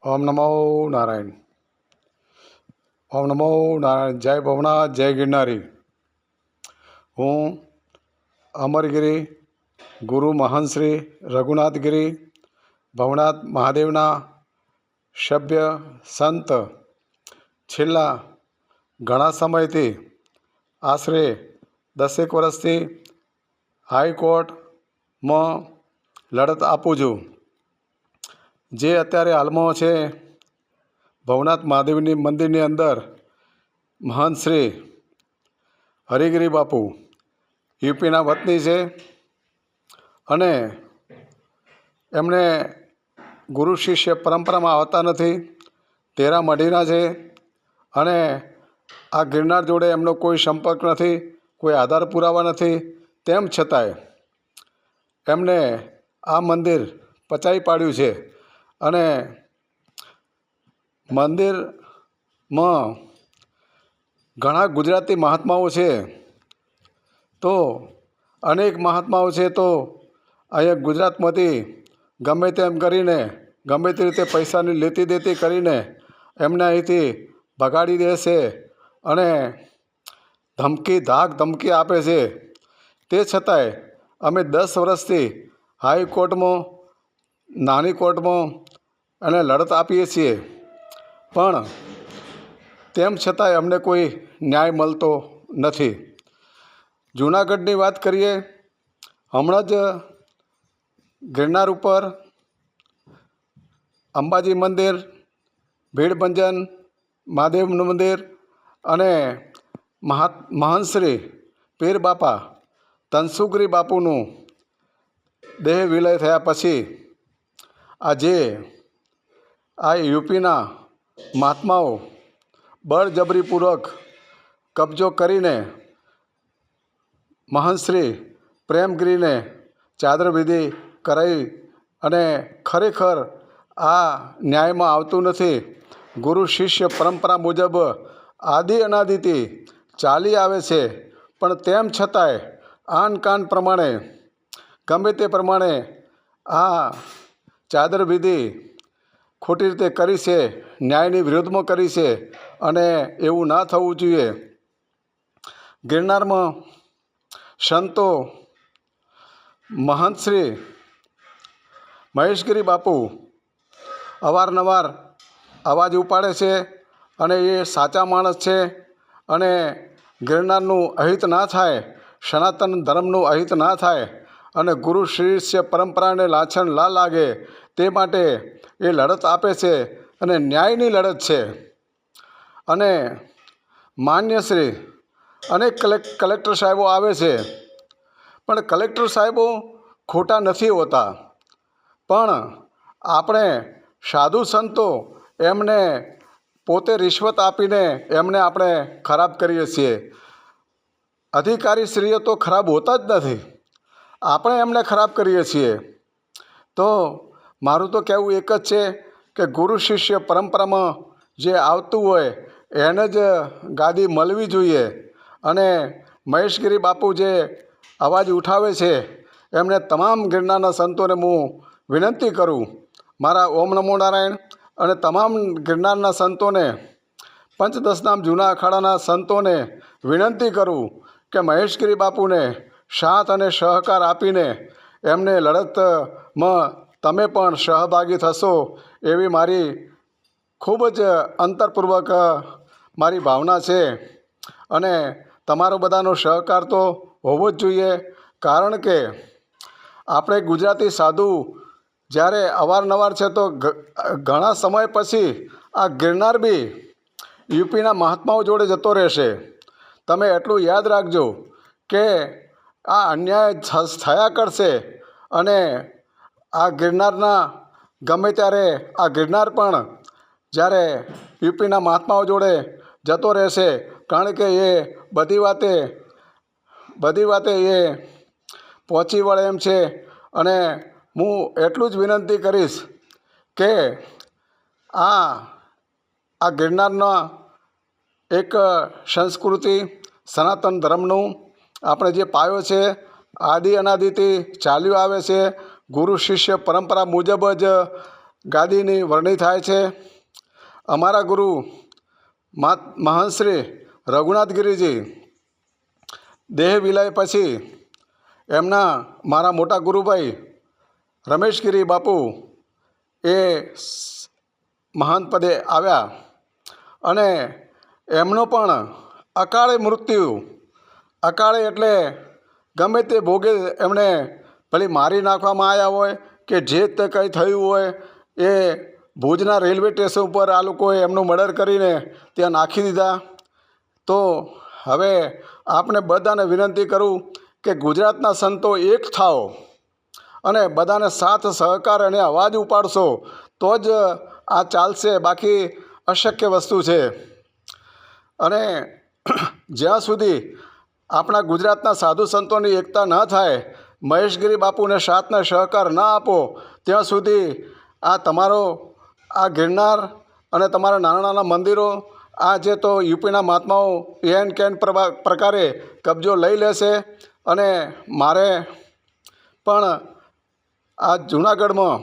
ઓમ નમો નારાયણ. ઓમ નમો નારાયણ. જય ભવનાથ, જય ગિરનારી. હું અમરગીરી ગુરુ મહંત શ્રી રઘુનાથગીરી ભવનાથ મહાદેવના સભ્ય સંત છેલ્લા ઘણા સમયથી આશરે 10 વર્ષથી હાઈકોર્ટમાં લડત આપું છું. જે અત્યારે હાલમાં છે ભવનાથ મહાદેવની મંદિરની અંદર મહંત શ્રી હરિગીરી બાપુ યુપીના વતની છે અને એમણે ગુરુ શિષ્ય પરંપરામાં આવતા નથી, તેરા મઢીના છે અને આ ગિરનાર જોડે એમનો કોઈ સંપર્ક નથી, કોઈ આધાર પુરાવા નથી. તેમ છતાંય એમને આ મંદિર પચાવી પાડ્યું છે અને મંદિરમાં ઘણા ગુજરાતી મહાત્માઓ છે, તો અનેક મહાત્માઓ છે, તો અહીંયા ગુજરાતમાંથી ગમે તેમ કરીને ગમે તે રીતે પૈસાની લેતી દેતી કરીને એમને અહીંથી ભગાડી દેશે અને ધમકી આપે છે. તે છતાંય અમે 10 વર્ષથી હાઈકોર્ટમાં, નાની કોર્ટમાં અને લડત આપીએ છીએ, પણ તેમ છતાંય અમને કોઈ ન્યાય મળતો નથી. જૂનાગઢની વાત કરીએ, હમણાં જ ગિરનાર ઉપર અંબાજી મંદિર, ભીડભંજન મહાદેવનું મંદિર અને મહંત શ્રી પીર બાપા તનસુખગીરી બાપુનું દેહ વિલય થયા પછી આજે આ યુપીના મહાત્માઓ બળજબરીપૂર્વક કબજો કરીને મહંત શ્રી પ્રેમગીરીને ચાદર વિધિ કરાવી અને ખરેખર આ ન્યાયમાં આવતું નથી. ગુરુ શિષ્ય પરંપરા મુજબ આદિ અનાદિથી ચાલી આવે છે, પણ તેમ છતાંય આન કાન પ્રમાણે ગમે તે પ્રમાણે આ ચાદર વિધિ ખોટી રીતે કરી છે, ન્યાયની વિરુદ્ધમાં કરી છે અને એવું ના થવું જોઈએ. ગિરનારમાં સંતો મહંત શ્રી મહેશગીરી બાપુ અવારનવાર અવાજ ઉપાડે છે અને એ સાચા માણસ છે અને ગિરનારનું અહિત ના થાય, સનાતન ધર્મનું અહિત ના થાય અને ગુરુ શિષ્ય પરંપરાને લાછન ના લાગે તે માટે એ લડત આપે છે અને ન્યાયની લડત છે. અને માન્ય શ્રી અનેક કલેક્ટર સાહેબો આવે છે, પણ કલેક્ટર સાહેબો ખોટા નથી હોતા, પણ આપણે સાધુ સંતો એમને પોતે રિશ્વત આપીને એમને આપણે ખરાબ કરીએ છીએ. અધિકારીશ્રીઓ તો ખરાબ હોતા જ નથી, આપણે એમને ખરાબ કરીએ છીએ. તો મારું તો કહેવું એક જ છે કે ગુરુ શિષ્ય પરંપરામાં જે આવતું હોય એને જ ગાદી મળવી જોઈએ અને મહેશગીરી બાપુ જે અવાજ ઉઠાવે છે એમને તમામ ગિરનારના સંતોને હું વિનંતી કરું, મારા ઓમ નમો નારાયણ, અને તમામ ગિરનારના સંતોને, પંચદશનામ જૂના અખાડાના સંતોને વિનંતી કરું કે મહેશગીરી બાપુને સાથ અને સહકાર આપીને એમને લડતમાં તમે પણ સહભાગી થશો એવી મારી ખૂબ જ અંતરપૂર્વક મારી ભાવના છે. અને તમારો બધાનો સહકાર તો હોવો જ જોઈએ, કારણ કે આપણે ગુજરાતી સાધુ જ્યારે અવારનવાર છે તો ઘણા સમય પછી આ ગિરનાર બી યુપીના મહાત્માઓ જોડે જતો રહેશે. તમે એટલું યાદ રાખજો કે આ અન્યાય થયા કરશે અને આ ગિરનારના ગમે ત્યારે આ ગિરનાર પણ જ્યારે યુપીના મહાત્માઓ જોડે જતો રહેશે, કારણ કે એ બધી વાતે એ પહોંચી વળે એમ છે. અને હું એટલું જ વિનંતી કરીશ કે આ ગિરનારના એક સંસ્કૃતિ સનાતન ધર્મનું આપણે જે પાયો છે આદિ અનાદિથી ચાલ્યું આવે છે, ગુરુ શિષ્ય પરંપરા મુજબ જ ગાદીની વરણી થાય છે. અમારા ગુરુ મહંત શ્રી રઘુનાથગીરીજી દેહ વિલય પછી એમના મારા મોટા ગુરુભાઈ રમેશગીરી બાપુ એ મહાન પદે આવ્યા અને એમનો પણ અકાળે મૃત્યુ, અકાળે એટલે ગમે તે ભોગે એમણે ભલે મારી નાખવામાં આવ્યા હોય કે જે તે કંઈ થયું હોય, એ ભુજના રેલવે સ્ટેશન ઉપર આ લોકોએ એમનું મર્ડર કરીને ત્યાં નાખી દીધા. તો હવે આપને બધાને વિનંતી કરું કે ગુજરાતના સંતો એક થાઓ અને બધાને સાથ સહકાર અને અવાજ ઉપાડશો તો જ આ ચાલશે, બાકી અશક્ય વસ્તુ છે. અને જ્યાં સુધી આપણા ગુજરાતના સાધુ સંતોની એકતા ન થાય, મહેશગીરી બાપુને સાથને સહકાર ન આપો, ત્યાં સુધી આ તમારો આ ગિરનાર અને તમારા નાના નાના મંદિરો આ જે તો યુપીના મહાત્માઓ એન કેન પ્રકારે કબજો લઈ લેશે. અને મારે પણ આ જૂનાગઢમાં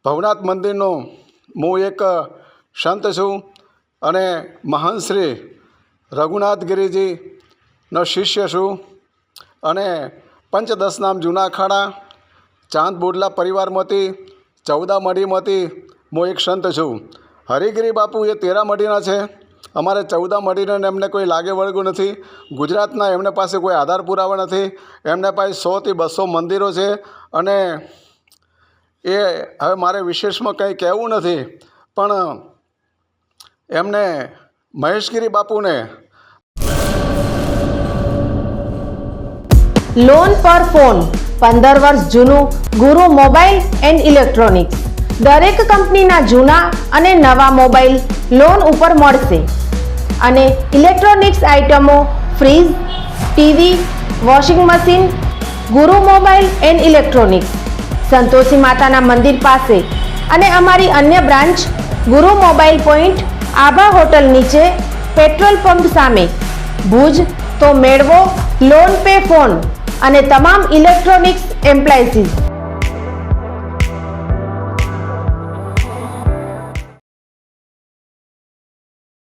ભવનાથ મંદિરનો હું એક સંત છું અને મહંત શ્રી રઘુનાથગીરીજીનો શિષ્ય છું અને પંચદશનામ જૂના અખાડા ચાંદ બોડલા પરિવારમાંથી 14 મઢીમાંથી હું એક સંત છું. હરિગીરી બાપુ એ 13 મઢીના છે. અમારે 14 મઢીને એમને કોઈ લાગે વળગું નથી. ગુજરાતના એમને પાસે કોઈ આધાર પુરાવા નથી. એમને પાસે 100 થી 200 મંદિરો છે અને એ હવે મારે વિશેષમાં કંઈ કહેવું નથી, પણ એમને મહેશગીરી બાપુને લોન પર ફોન 15 વર્ષ જૂનું ગુરુ મોબાઈલ એન્ડ ઇલેક્ટ્રોનિક્સ. દરેક કંપનીના જૂના અને નવા મોબાઈલ લોન ઉપર મળશે અને ઇલેક્ટ્રોનિક્સ આઇટમો ફ્રીજ, ટીવી, વોશિંગ મશીન. ગુરુ મોબાઈલ એન્ડ ઇલેક્ટ્રોનિક્સ, સંતોષી માતાના મંદિર પાસે અને અમારી અન્ય બ્રાન્ચ ગુરુ મોબાઈલ પોઈન્ટ, આભા હોટલ નીચે, પેટ્રોલ પંપ સામે, ભુજ. તો મેળવો લોન પે ફોન અને તમામ ઇલેક્ટ્રોનિક્સ એપ્લાયન્સીસ.